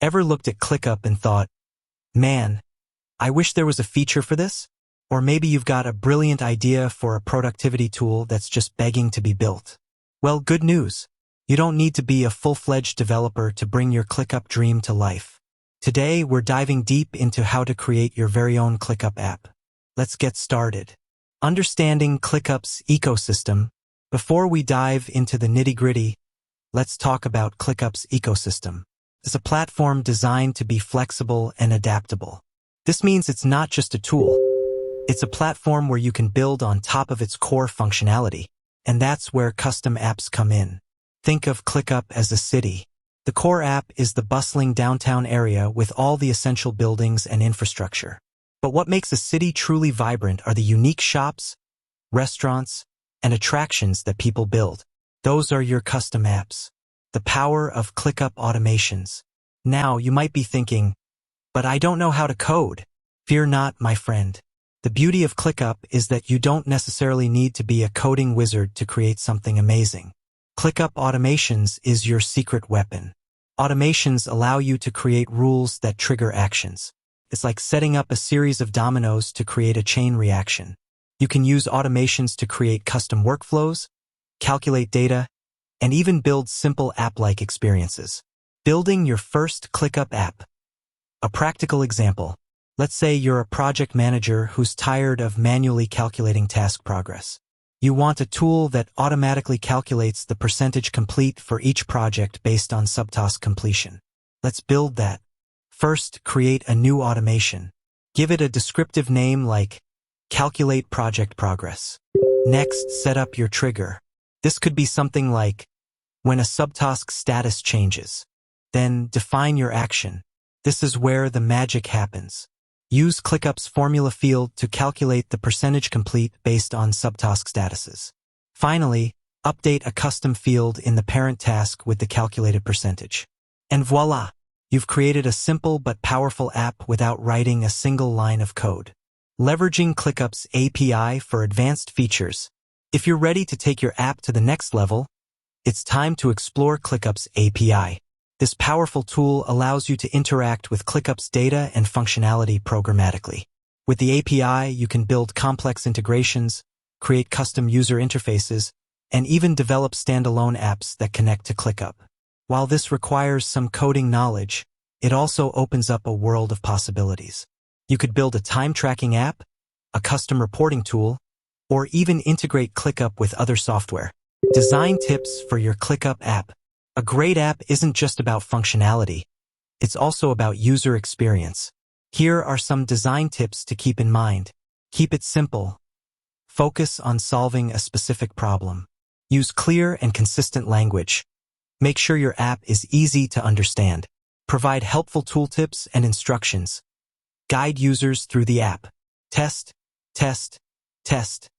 Ever looked at ClickUp and thought, man, I wish there was a feature for this? Or maybe you've got a brilliant idea for a productivity tool that's just begging to be built. Well, good news. You don't need to be a full-fledged developer to bring your ClickUp dream to life. Today, we're diving deep into how to create your very own ClickUp app. Let's get started. Understanding ClickUp's ecosystem. Before we dive into the nitty-gritty, let's talk about ClickUp's ecosystem. It's a platform designed to be flexible and adaptable. This means it's not just a tool. It's a platform where you can build on top of its core functionality, and that's where custom apps come in. Think of ClickUp as a city. The core app is the bustling downtown area with all the essential buildings and infrastructure. But what makes a city truly vibrant are the unique shops, restaurants, and attractions that people build. Those are your custom apps. The power of ClickUp automations. Now, you might be thinking, but I don't know how to code. Fear not, my friend. The beauty of ClickUp is that you don't necessarily need to be a coding wizard to create something amazing. ClickUp automations is your secret weapon. Automations allow you to create rules that trigger actions. It's like setting up a series of dominoes to create a chain reaction. You can use automations to create custom workflows, calculate data, and even build simple app-like experiences. Building your first ClickUp app. A practical example. Let's say you're a project manager who's tired of manually calculating task progress. You want a tool that automatically calculates the percentage complete for each project based on subtask completion. Let's build that. First, create a new automation. Give it a descriptive name like Calculate Project Progress. Next, set up your trigger. This could be something like when a subtask status changes. Then define your action. This is where the magic happens. Use ClickUp's formula field to calculate the percentage complete based on subtask statuses. Finally, update a custom field in the parent task with the calculated percentage. And voila! You've created a simple but powerful app without writing a single line of code. Leveraging ClickUp's API for advanced features. If you're ready to take your app to the next level, it's time to explore ClickUp's API. This powerful tool allows you to interact with ClickUp's data and functionality programmatically. With the API, you can build complex integrations, create custom user interfaces, and even develop standalone apps that connect to ClickUp. While this requires some coding knowledge, it also opens up a world of possibilities. You could build a time-tracking app, a custom reporting tool, or even integrate ClickUp with other software. Design tips for your ClickUp app. A great app isn't just about functionality. It's also about user experience. Here are some design tips to keep in mind. Keep it simple. Focus on solving a specific problem. Use clear and consistent language. Make sure your app is easy to understand. Provide helpful tooltips and instructions. Guide users through the app. Test, test, test.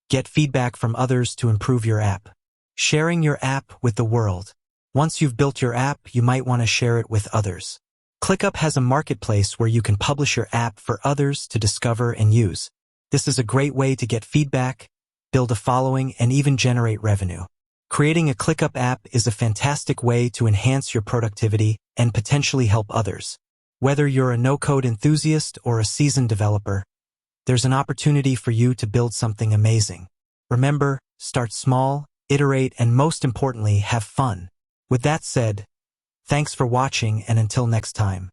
Get feedback from others to improve your app. Sharing your app with the world. Once you've built your app, you might want to share it with others. ClickUp has a marketplace where you can publish your app for others to discover and use. This is a great way to get feedback, build a following, and even generate revenue. Creating a ClickUp app is a fantastic way to enhance your productivity and potentially help others. Whether you're a no-code enthusiast or a seasoned developer, there's an opportunity for you to build something amazing. Remember, start small, iterate, and most importantly, have fun. With that said, thanks for watching, and until next time.